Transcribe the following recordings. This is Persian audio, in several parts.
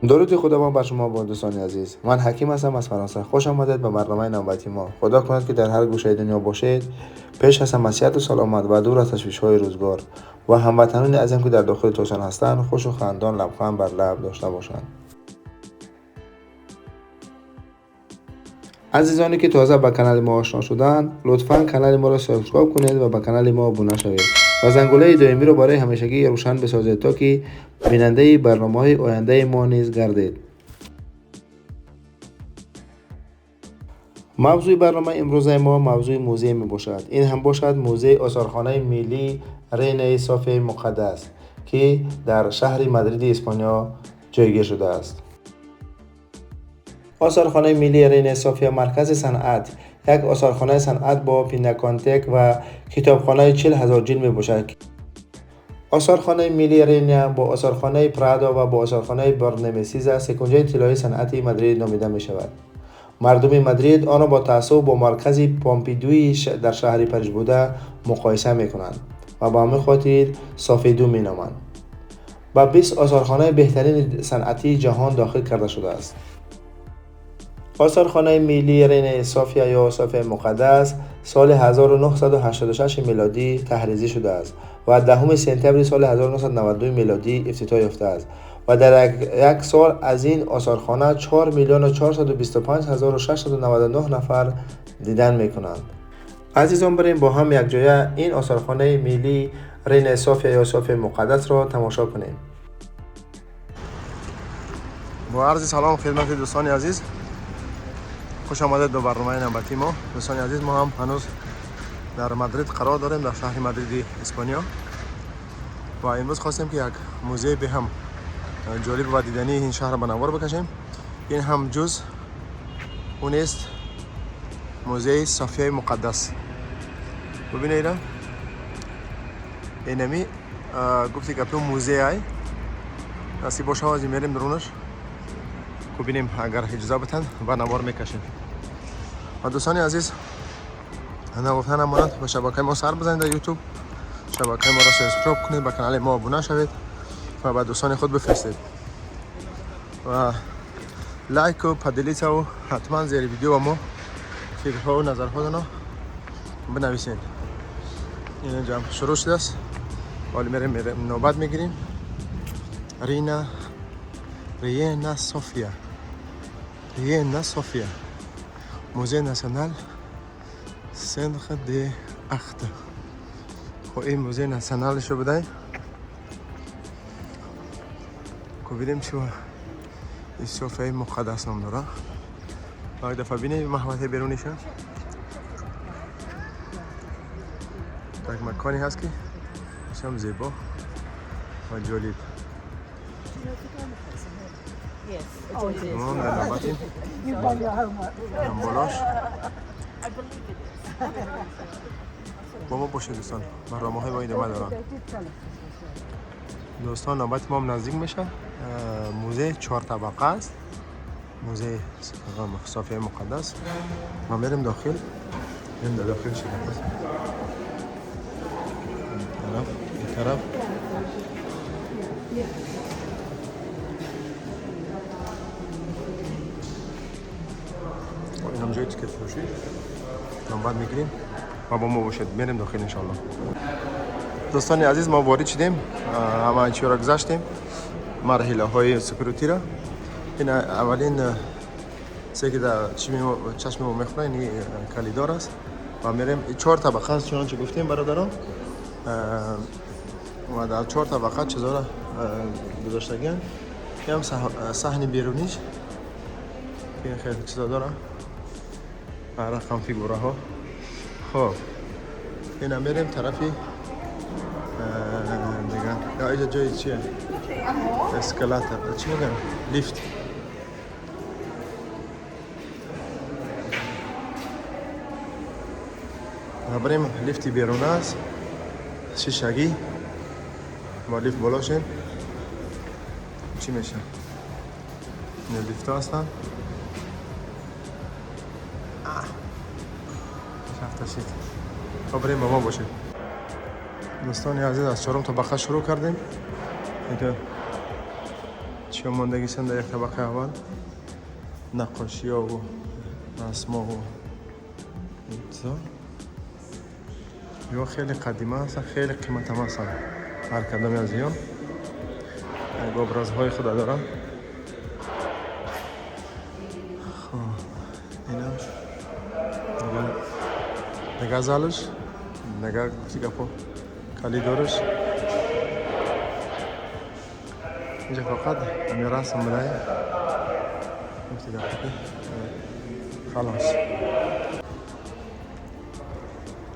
درود خداوند بر شما با دوستان عزیز. من حکیم هستم از فرانسه. خوش آمدید به برنامه نوبتی ما. خدا کند که در هر گوشه دنیا باشید، پیش از همه صحت و سلامت و دور از تشویش‌های روزگار و هموطنان عزیزم که در داخل توسان هستند خوش و خندان لبخند بر لب داشته باشند. عزیزانی که تازه به کانال ما آشنا شدند، لطفاً کانال ما را سابسکرایب کنید و به کانال ما ابونه شوید و زنگوله دائمی را برای همیشگی روشن بسازید تا که بیننده برنامه‌های آینده ما نیز گردید. موضوع برنامه امروز ما موضوع موزه می باشد. این هم باشد موزه آثارخانه ملی رین صوفیا مقدس که در شهر مادرید اسپانیا جایگیر شده است. آثارخانه ملی رین صوفیا مرکز صنعت یک آثارخانه صنعت با پیناکاتک و کتابخانه 40,000 جلد می باشد. آثارخانه ملی رین با آثارخانه پرادا و با آثارخانه برنمسیز سکونجه طلایی صنعتی مادرید نامیده می شود. مردم مادرید آن را با تعصب با مرکز پومپیدوی در شهر پاریس بوده مقایسه می کنند و به همین خاطر صافیدو می نامند. با 20 آثارخانه بهترین صنعتی جهان داخل کرده شده است. آثارخانه ملی رین صوفیا یا صوفیا مقدس سال 1986 میلادی تحریزی شده است و 10 سپتامبر سال 1992 میلادی افتتاح یافته است و در یک سال از این آثارخانه 4,425,699 نفر دیدن میکنند. عزیزان بریم با هم یک جای این آثارخانه ملی رین صوفیا یا صوفیا مقدس را تماشا کنیم. با عرض سلام خدمت دوستان عزیز، خوش آمدید به برنامه نوبتی ما. دوستان عزیز، ما هم هنوز در مادرید قرار داریم، در شهر مادرید اسپانیا، و امروز خواستیم که یک موزه به هم جالب و دیدنی این شهر به نوار بکشیم. این هم جز اون است، موزه صوفیا مقدس. ببینید اینمی گفتی که تو موزه ای نصیب باشه از میریم درونش که ببینیم، اگر اجازه بدن به نوار میکشیم. و دوستان عزیز، انا گفتن ماند به شبکه ما سر بزنید در یوتیوب، شبکه ما را سابسکرایب کنید، به کانال ما ابونه شوید و به دوستان خود بفرستید و لایک و پدلیت و حتما زیر ویدیو ما فکرها و نظرهاتون رو بنویسید. این اینجا شروع شده است، ولی میریم نوبت میگیریم. رین صوفیا موزه ناسیونال سنتر دی اخت. خب این موزه ناسیونالش رو بدهیم که ببینیم چه این صوفیا مقدس نام داره. یک دفعه بینید محوطه بیرونیشه، یک مکانی هست که بسیار زیبا و جالب. ما در نوبتیم بالاش با ما باشید دوستان، برنامه های با ادامه دارن. دوستان نوبت ما هم نزدیک میشه. موزه 4 طبقه است، موزه صوفیا مقدس. ما میریم داخل، این داخل شده است. این طرف این هم جایی تیکت فروشی نوبت میگیریم و با ما باشید، میریم داخل انشالله. دوستان عزیز، ما وارد شدیم، همه چی را گذاشتیم، مرحله های سکیوریتی را. این اولین چیزی که در چشم ما میخوره این کلیدار است و میریم. 4 طبقه است چنانچه گفتیم برادران، و در 4 طبقه چیزا را گذاشتگیم. این هم صحن بیرونیش که خیلی چیزا داره، رقم فیگوره ها. خب این هم میریم طرفی دیگه. یا اینجا جای چیه؟ اسکلاتر چی میگن؟ لیفت. بریم لیفتی بیرون است، شیشگی با لیفت بالا شیم. چی میشه؟ این لیفت ها هستن. شفت شید. خب بریم با ما باشید. دوستان عزیز، از 4 طبقه شروع کردیم. اینجا چی ماندگی سن در یک طبقه اول نقاشی ها و رسم ها و اینجا یا خیلی قدیمه هستن، خیلی قیمت هم هستن هر کدام از یا گابرز های خود دارن. اینا نگه زالش نگه گفتی گفت کلی دارش اینجا فقط همین رسم بده گفتی گفت خلاص.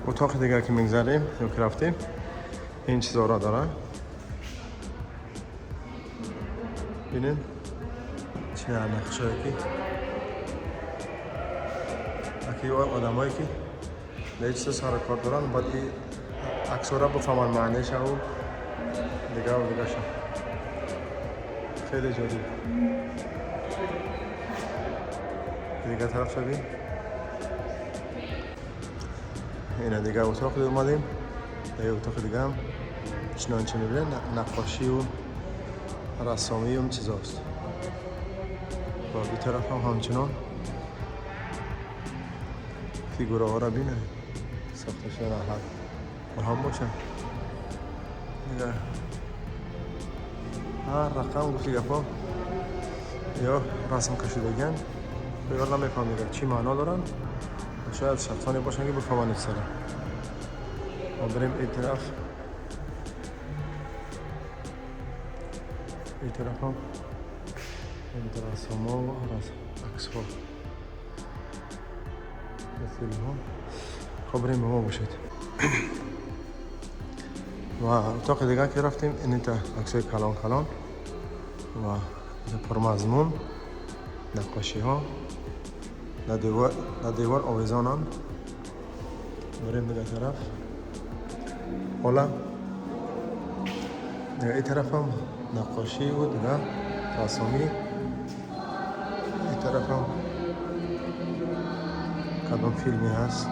اتاق دیگه که میگذاریم یا که رفتیم این چیزا را داره. ببینید چه نقشه هایی که آدمایی که در چیز سر کار دارن باید این عکس‌ها را بفهمن معنیش و دیگه و دیگه شد. خیلی جالب. دیگه طرف شدیم این دیگه اتاق اومدیم. در اتاق دیگه هم چنانچه میبینید نقاشی و رسامی و چیز هست. با بی طرف هم همچنان فیگوره ها را بینه ساختش راحت و هم باشن دیگه هر رقم گفتی گفا یا رسم کشیدگن بگرد نمیفهم دیگه چی معنا دارن و شاید شخصانی باشن که بفهمن اکسره. ما بریم این طرف این طرف هم این طرف رسم ها و عکس ها خب بریم به ما باشید. و اتاق دیگه که رفتیم این تا عکسای کلان کلان و پرمضمون نقاشی ها در دیوار آویزانان. بریم دیگه طرف حالا دیگه این طرف هم نقاشی و دیگه رسامی. این طرف هم کدام فیلمی هست.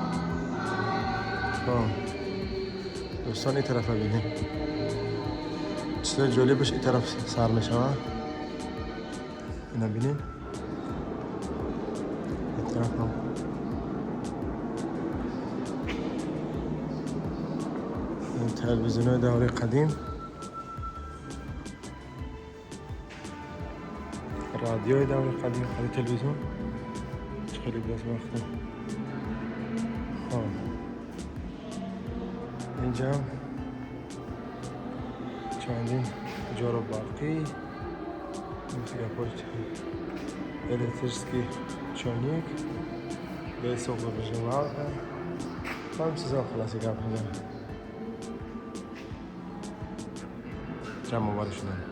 دوستان این طرف رو بینیم چیز جالبش این طرف سر می شود. اینا بینیم این طرف هم این تلویزیون های دوره قدیم، رادیوی دوره قدیم، خیلی تلویزیون خیلی بیاز وقتا. اینجا چندین جارو باقی میشه پشت الکتریسکی چانیک به سوق بجوار هم چیزا خلاصی گپ میزنه جمع آوری شدن.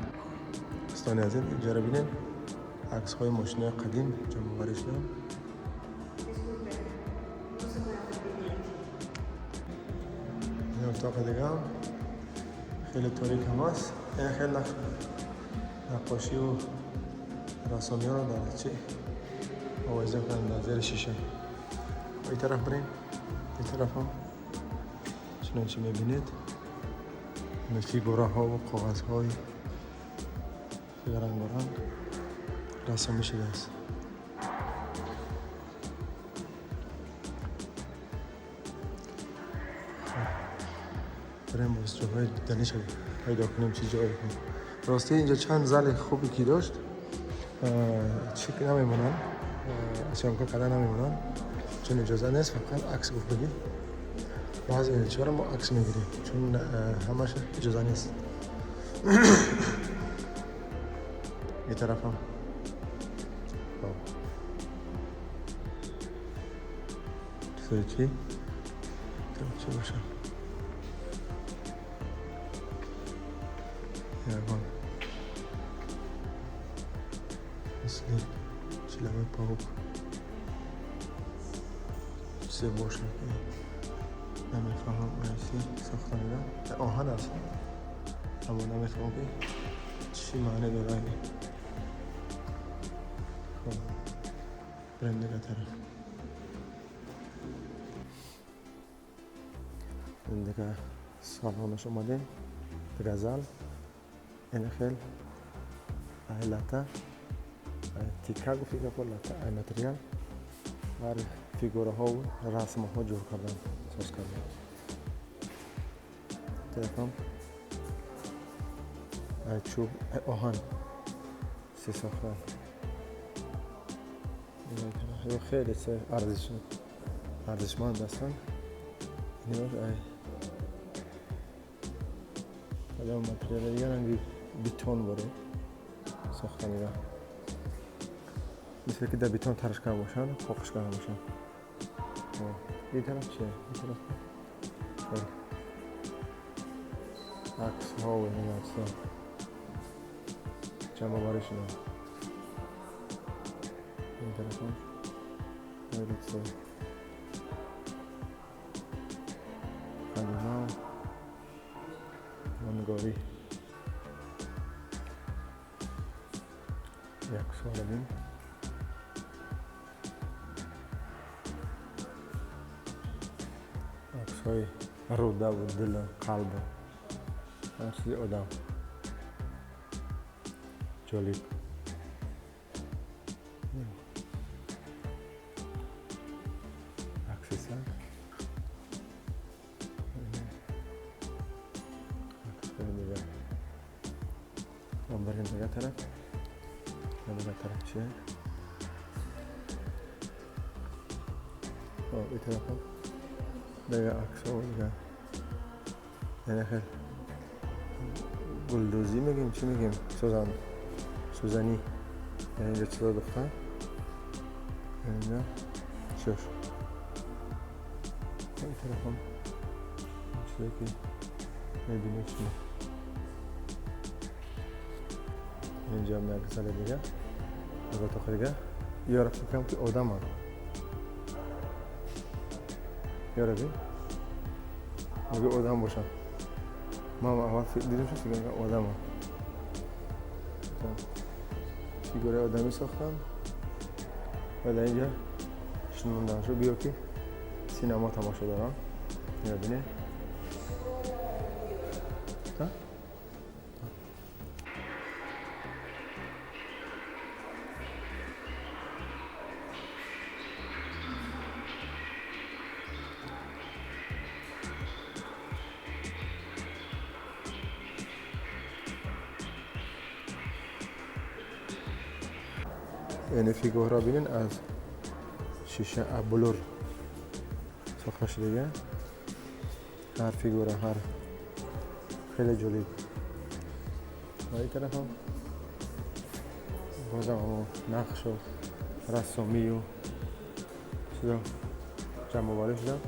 دوستان عزیز اینجا رو ببینید عکس های ماشین قدیم جمع آوری شدن. اتاق دیگه هم خیلی تاریک هم هست. این خیلی نقاشی و رسامی ها رو داره چی آوازه کنن در زیر شیشه. این طرف بریم این طرف هم چنانچه میبینید فیگوره ها و کاغذ های رنگ و رنگ رسامی شده است. بریم باز جاهای دیدنی شد پیدا کنیم چی جایی کنیم. راستی اینجا چند زل خوبی که داشت چی که نمیمونن اشیامکا کده نمیمونن چون اجازه نیست فقط عکس گفت بگیر. بعضی اینجا رو ما عکس میگیریم چون همش اجازه نیست. این طرف هم چی؟ چی باشه؟ یاران مثل چلمه پاوک چیزی باشه که نمیفهمم ایسی ساختن اینا آهن هست اما نمیفهمم که چی معنی داره این. خب بریم دیگه طرف. این دیگه سالانش اومده دیگه زل این خیلی latta, تیکه گفتی که پر latta متریال هر فیگوره ها و رسم ها جور کردن ساز کردن تلفن چوب آهن سی ساختن این خیلی ارزشمند هستن حالا متریال دیگه رنگی بیتون باره ساختن اینا مثل که در بیتون ترش کرده باشن پاکش کرده باشن این طرف چیه؟ این طرف خیلی عکس ها و این عکس ها جمع بارش شدن این طرف هم خیلی چیه قدیما منگاری یک سال بیم عکس‌های روده و دل و قلب و هر چیز آدم جالب عکس سر عکس دیگه هم بریم دیگه طرف دیگه طرف چیه این طرف هم دیگه عکس ها و دیگه یعنی خیلی گلدوزی میگیم چی میگیم سوزنی یعنی اینجا چیزا دختن اینجا شش این طرف هم چیزایی که میبینیم چیه اینجا هم یک سال دیگه اگه تا دیگه یارا فکرم که آدم هم یارا بین اگه آدم باشن ما اول دیدیم شد که آدم هم فیگوره آدمی ساختم ولی اینجا شنوندن شو بیا که سینما تماشا دارم یا بینه یعنی فیگورها بینین از شیشه بلور ساخته شده هر فیگوره هر خیلی جالب و این طرف هم بازم همون نقش و رسامی و چیزا جمع آوری شدن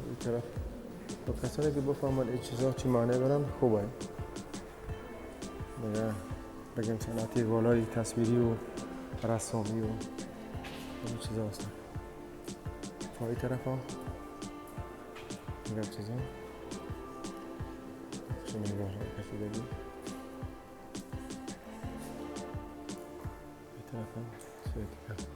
این طرف با کسانی که بفهمن این چیزا چی معنی دارن خوبه دیگه بگیم صنعتی بالای تصویری و رسامی و این چیزا هستن و این طرف هم دیگر چیزا چون نگاه را کشیدگی این طرف هم سویتیکه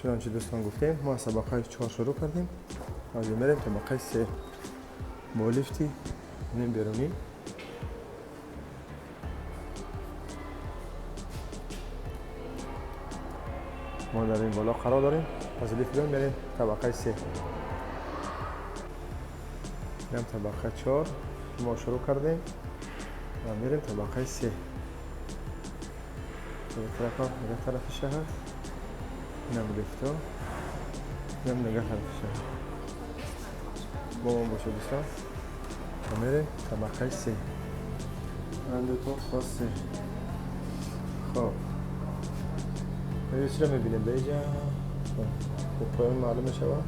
چنانچه دوستان گفتیم ما از طبقه 4 شروع کردیم از میریم طبقه 3 با لیفتی میریم بیرونی ما در این بالا قرار داریم از لیفت بیرون میریم طبقه 3 میریم طبقه 4 ما شروع کردیم و میریم طبقه 3 به طرف شهر اینم لیفتا اینم نگاه طرف شهر با من باشه دوستان و میریم طبقه 3 من دوتا خواسته خب چی رو میبینیم به اینجا خب پایان معلوم شود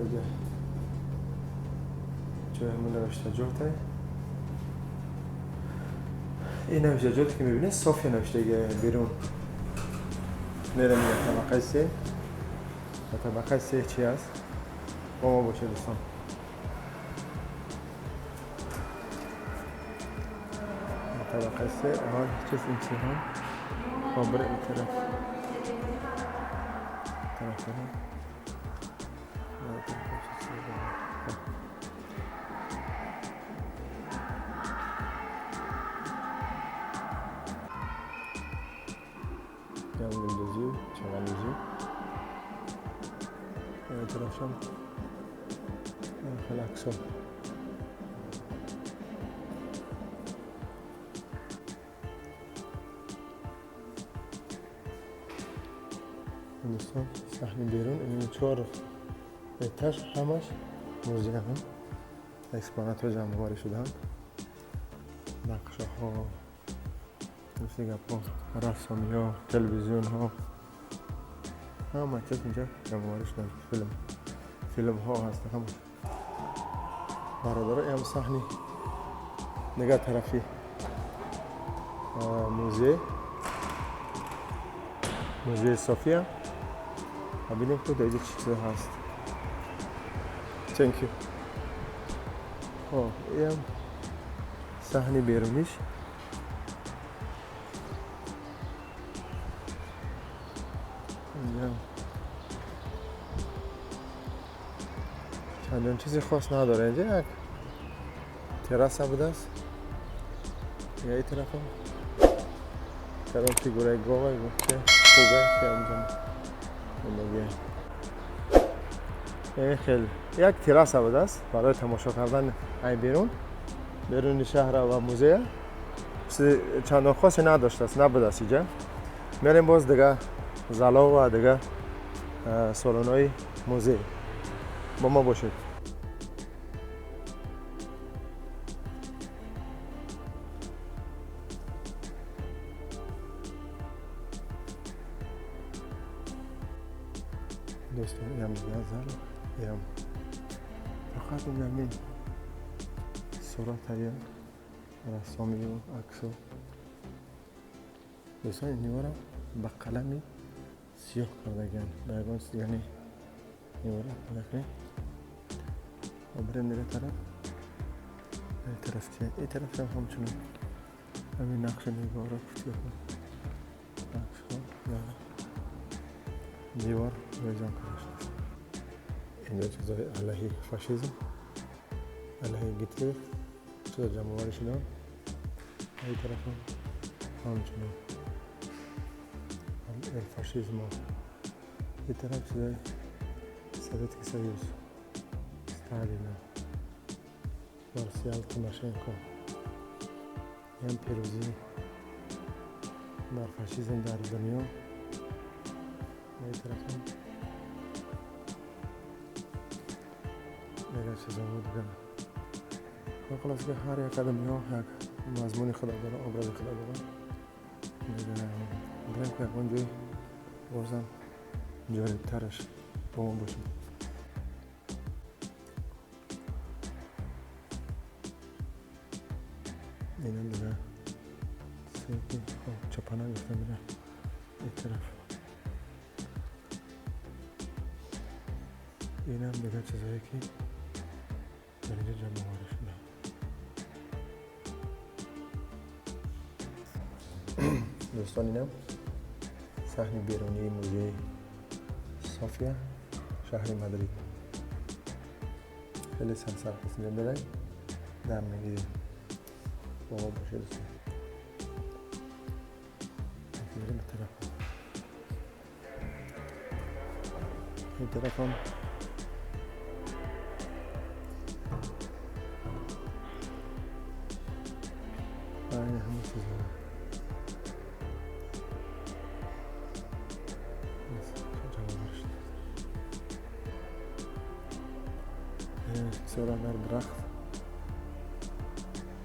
اینجا جای همون نوشته جوته. این نوشته جوته که میبینید صافی نوشته بیرون. میرم یه طبقه سه. و طبقه سه چی هست؟ با ما باشه دوستان. طبقه سه آن چیز این چی هم؟ خبر این طرف. طرف هم. Yandım düzü, çaman düzü. Evet, tarafım. Relaxo. دوستان صحنه بیرون این 4 اتاج همش موزه هم اکسپونات ها جمع آوری شدن نقشه ها گپ ها رسامی ها تلویزیون ها همه چیز اینجا جمع آوری شدن فیلم ها هست هم برادر هم صحنه نگاه طرفی موزه صوفیا ببینیم که دیگه چی چیز هست. Thank you. این صحنه بیرونیش اینجا چندان چیزی خاص نداره. اینجا یک تراس بوده است. یا این طرف هم طرف فیگورای گاوی گفته خوبه که همجا این خیلی یک تراس بوده است برای تماشا کردن این بیرون شهر و موزه چندان خاصی نداشته است نبوده است اینجا. میریم باز دیگه زالا و دیگه سالن‌های موزه با ما باشید. دوستان این هم دیگه زالا این هم فقط این همین صورت های رسامی و عکس و دوستان این نیوارا با قلمی سیاه کرده گن بایگان یعنی نیوارا بکنید و بریم دیگه طرف این طرف چیه؟ این طرف هم همچنان همین نقش نیوارا کفتی کن نقش ها دیوار ویزان کرده شد. اینجا چیزای علیه فاشیزم علیه گیتلر چیزا جمع آوری شدن. این طرف هم همچنان الفاشیزم این طرف چیزای سوویت سویوز ستالین مارسیال تیماشنکو این پیروزی بر فاشیزم در دنیا. این طرف هم دیگه چیزا بود دیگه خلاص که هر یک آدمی ها یک مضمون خدا داره ابراز خدا داره دیگه بریم که اونجای بازم جالب ترش با ما باشیم. این هم دیگه سیکی چپانه گفته میره این طرف. این هم دیگه چیزایی که در اینجا جمع آوری شده. دوستان این هم صحنه بیرونی موزه صوفیا شهر مادرید خیلی سرپسند می‌بینید در میگیرید با ما باشید دوستان. این طرف هم این همه چیزا سورا در درخت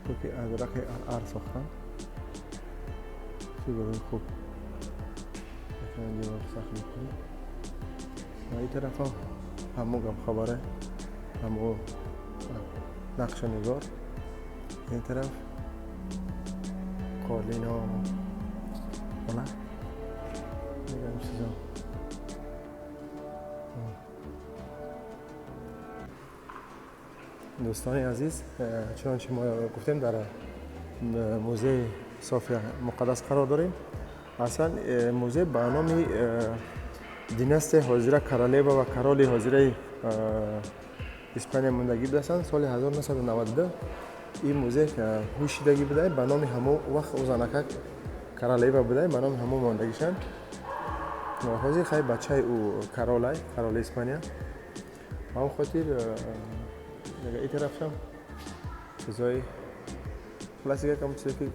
تو که از درخت ار ساختن فیگورای خوب میتونن دیوار ساخت میکنی و این طرف ها همو گم خبره، همو نقش نگار. این طرف قالین ها نه میگم چیزا. دوستان عزیز، چنانچه ما گفتیم در موزه صافیا مقدس قرار داریم. اصلا موزه به نام دینست حاضره کرالیوا و کرالی حاضره اسپانیا موندگی بودند. سال 1992 این موزه که هوشیدگی بوده به نام همو وقت او زنکک کرالیوا بوده به نام همو موندگیشان. حاضر خیلی بچه او کرالی اسپانیا هم خاطر نگه ای طرف شم چیزای کلاسیکه کم چیزی که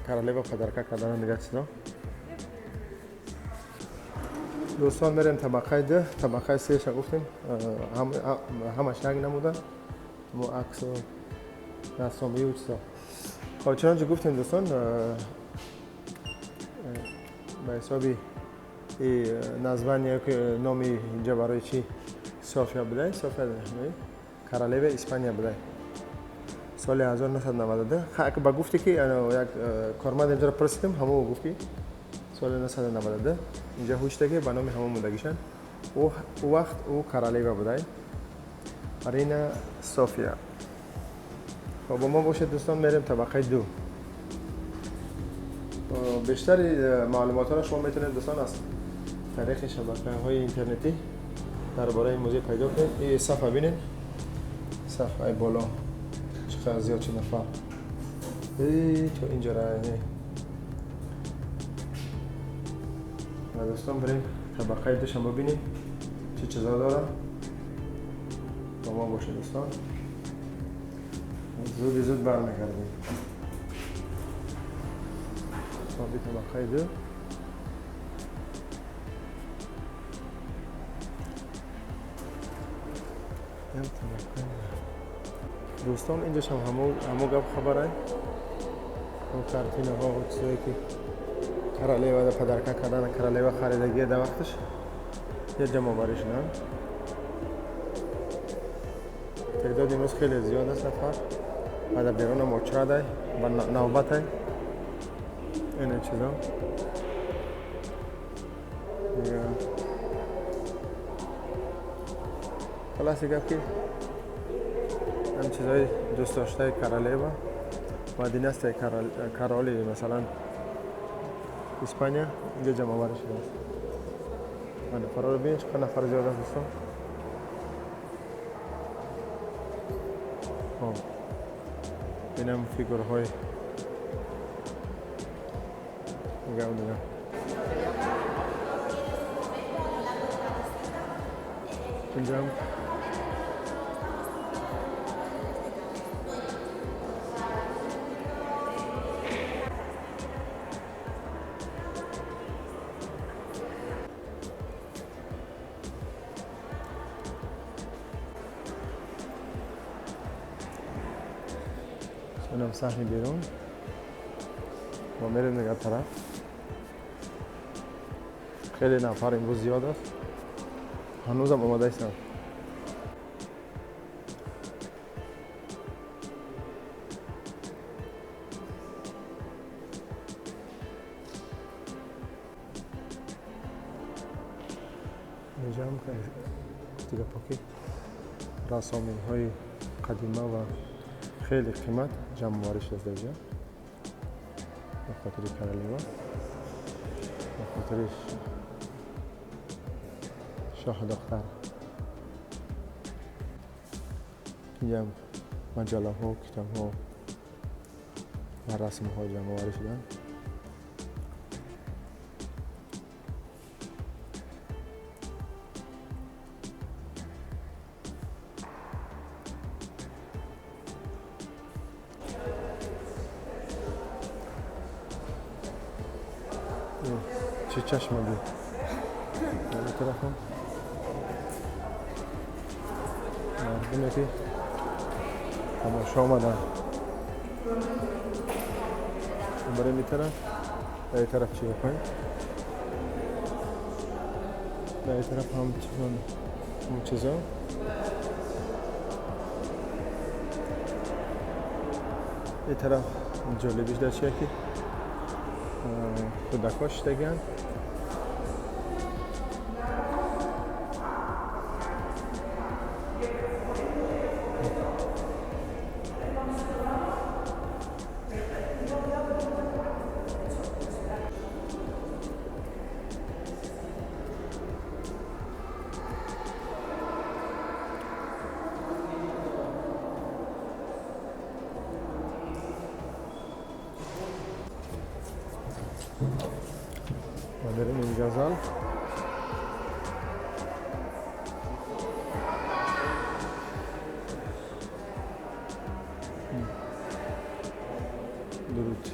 کرالیوا پدرکه کردن نگه چیزا. دوستان میریم طبقه ده، طبقه سه شا گفتیم همه شنگ نمودن مو عکس و رسامی و چیزا. خب چنانچه گفتیم دوستان به حسابی نزبان یک نامی اینجا برای چی صافیا بوده. صافیا کرالیوا اسپانیا بوده سال 1992. که با گفتی که یک کارمند اینجا رو پرسیدیم همو گفت که سال 1992 اینجا هوشتگی به نام همو موندگیشن. او وقت او کرالیوا بوده ارینا صافیا. خب با ما باشید دوستان میریم طبقه دو. بیشتر معلومات را شما میتونید دوستان از طریق شبکه‌های اینترنتی درباره این موزه پیدا کنید. این صفحه ببینید، صفحه بالا چقدر زیاد چه نفر تو اینجا راه. دوستان بریم طبقه دوش هم ببینیم چه چیزا داره. با ما باشه دوستان، زود برمیگردیم. صابی طبقه دو. دوستان اینجاش هم همو گپ خبره. اون کارتینه ها و چیزایی که کرالیوا دا پدرکه کردن کرالیوا خریدگی در وقتش یه جمع آوری شدن. تعداد امروز خیلی زیاد است نفر و در بیرون هم اچراده و نوبته این چیزا دیگه. خلاصی گفت که هم چیزای دوست داشته کرالیوا و دینست کرالی مثلا اسپانیا اینجا جمع آوری شده است. من نفر رو ببینید چقدر نفر زیاد است دوستان. این هم فیگورهای نگاه اینجا هم اینم صحنه بیرون. ما میریم نگاه طرف. خیلی نفر امروز زیاد است. هنوزم آماده هستند. اینجا هم دیگه پاکی رسامی های قدیمه و خیلی قیمت جمع آوری شده است اینجا به خاطر کرالیوا، به خاطر شاه دختر. اینجا هم مجله ها، کتاب ها و رسم ها جمع آوری شدن. چه چشم بود در طرف هم مردمه که تماشا آمدن برای می طرف در طرف چی بکنیم در طرف هم چیزان اون چیزا. یه طرف جالبیش در چیه که کودکاش دگن ما بریم اینجا زن درود.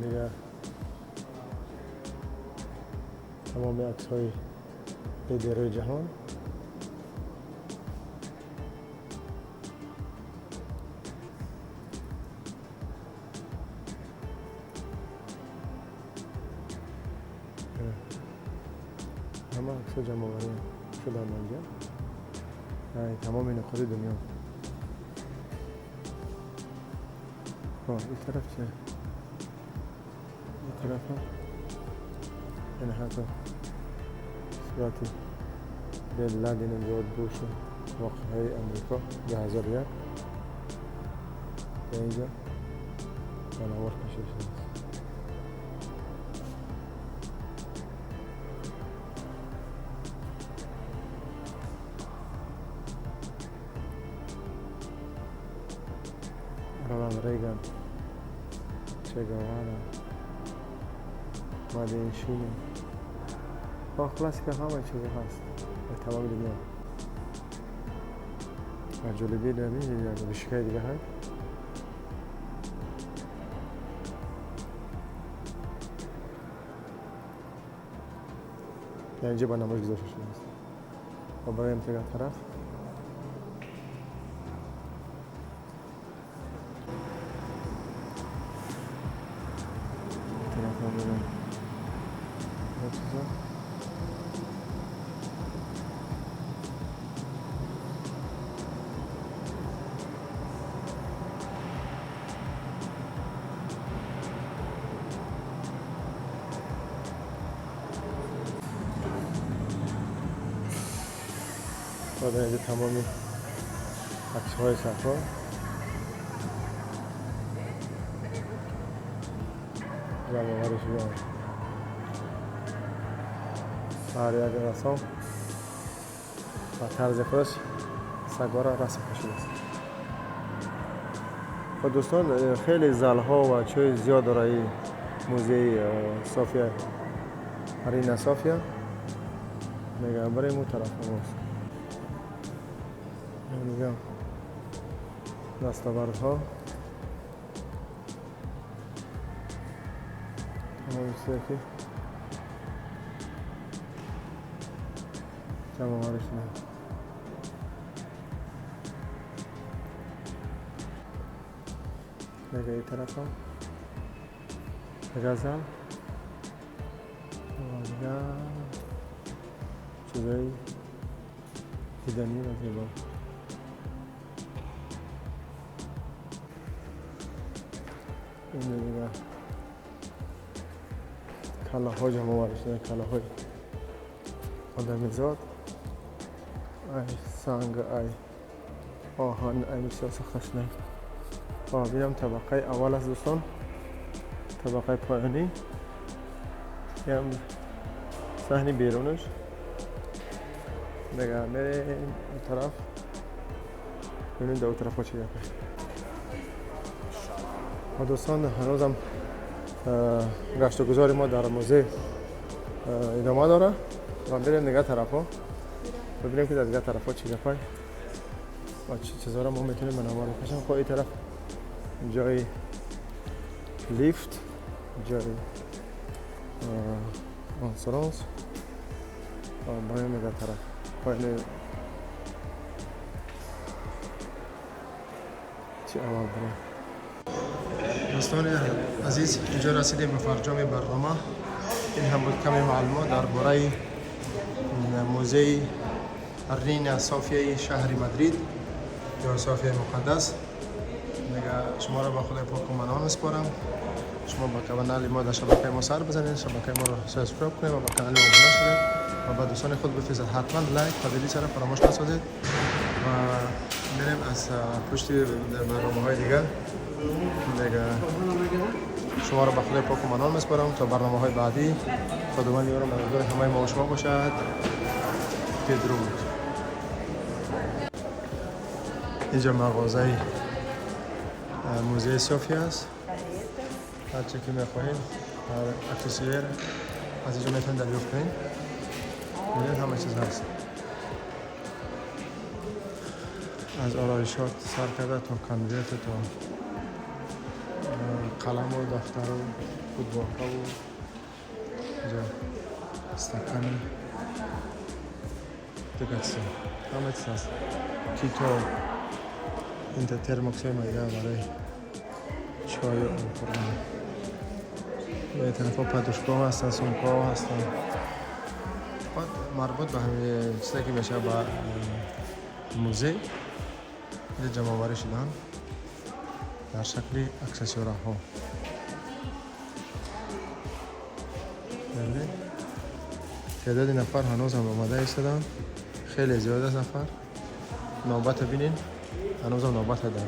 دیگه تمام عکس‌های دیدار جهان همه عکس‌ها جمع آوری شدن اینجا. تمام نقاط دنیا. این طرف چه؟ این طرف هم این حتی صورتی بین لندن و جورج بوش واقعه امریکا 2001 به اینجا منور کشیده شده است. رونالد ریگان، چه گوارا، مادینشینی با کلاسیک همه چیزی هست در تمام دنیا. و جالبی دارمی یا بشکای دیگه هست. اینجا با نمایش گذاشته شده است. و برای امتگاه طرف و اینجا تمامی عکس‌های صفا جمع آوری شده. هر یک رسام و طرز خودش سگ‌ها را رسم کشیده است. و دوستان خیلی زال‌ها و چیز زیاد داره موزه صافیا ارینا صافیا میگه برای مو طرف ماست. میگم دستاوردها تمام سیاکی جمع آوری شده. میگه این طرف هم غزل و دیگه چیزایی دیدنی و زیبا. این دیگه کلاه‌ها جمع آوری شده، کلاه‌های آدمیزاد ای سنگ ای آهن ای میشه خشنه. ببینم طبقه اول از دوستان، طبقه پایانی هم صحنی بیرونش دیگه میریم این طرف ببینیم دو طرف ها چی گفته. و دوستان هنوزم گشت و گذار ما در موزه ادامه داره و میریم دیگه طرف ها ببینیم که در دیگه طرف ها چی گفته و چی چیزا رو ما میتونیم منوار بکشیم. خب این طرف جای لیفت، جای آنسرانس و باید میگه طرف پایین چی اول بریم. دوستان عزیز اینجا رسیدیم به فرجام برنامه. این هم بود کمی معلومات درباره موزه رینا صوفیای شهر مادرید یا صوفیای مقدس. دیگه شما را با خدای پاک و منان میسپارم. شما با کانال ما در شبکه ما سر بزنید، شبکه ما رو سابسکرایب کنید و با کانال ما آموزش شدید و با دوستان خود بفرستید. حتما لایک و دلی سر فراموش نسازید و میریم از پشت برنامه‌های دیگه شما رو با خدای پاک و منان میسپارم تا برنامه‌های بعدی. خداوند یار و مددگار همه ما و شما باشد. بدرود. اینجا مغازه موزه صوفیا است. هر چی که میخواهید هر اکسسوری از اینجا میتونید دریافت کنید. ببینید همه چیز هست، از آرایشات سر کرده تا کنویرت تا قلم و دفتر و فوتبال‌ها و اینجا استکان دیگه چیزا همه چیز هست. کیتو اینجا ترموکس مایه برای چای و خوردن. به طرف ها پدوشگاه هستن، سمک‌ها هستن. مربوط به همه چیزی که میشه با موزه اینجا جمع آوری شدن در شکل اکسسوارها. ببینید تعداد نفر هنوز هم آماده ایستادن، خیلی زیاد از نفر. نوبت ببینین هنوز هم نوبت داره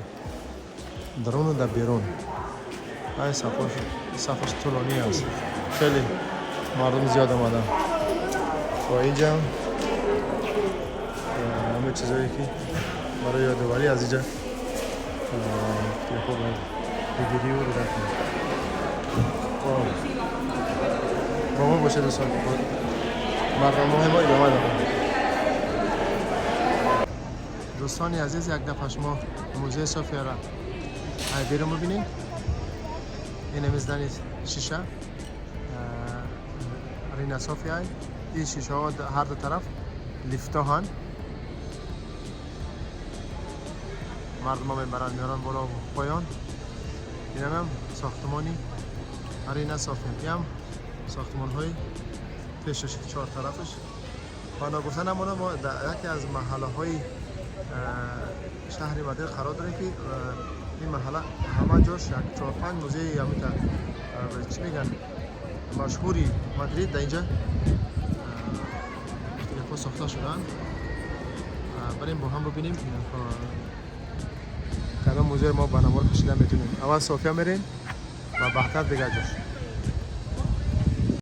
درون و در بیرون. های صفش طولانی است، خیلی مردم زیاد آمدن و اینجا همه چیزایی که برای یادآوری از اینجا خوب بگیری و رو کنی. با ما باشه دوستان، برنامه ما ادامه دارم. دوستانی عزیز یک دفعه شما موزه صوفیا را بیرون ببینید. این میزدن شیشه رینا صوفیا. این شیشه ها هر دو طرف لیفت ها هن. مردم ها میبرن میارن بالا و پایان. این هم ساختمانی رینا صوفیا. این هم ساختمان های پیشش چهار طرفش. خانه گفتن ما در یکی از محله های شهر مادرید قرار داریم که این محله همه جاش یک 4-5 موزه یا چی میگن مشهوری مادرید در اینجا ساخته شدن. بریم با هم ببینیم کدام موزه ما با نمار کشیدن میتونیم. اول صوفیا میریم و بعدتر دیگه جاش.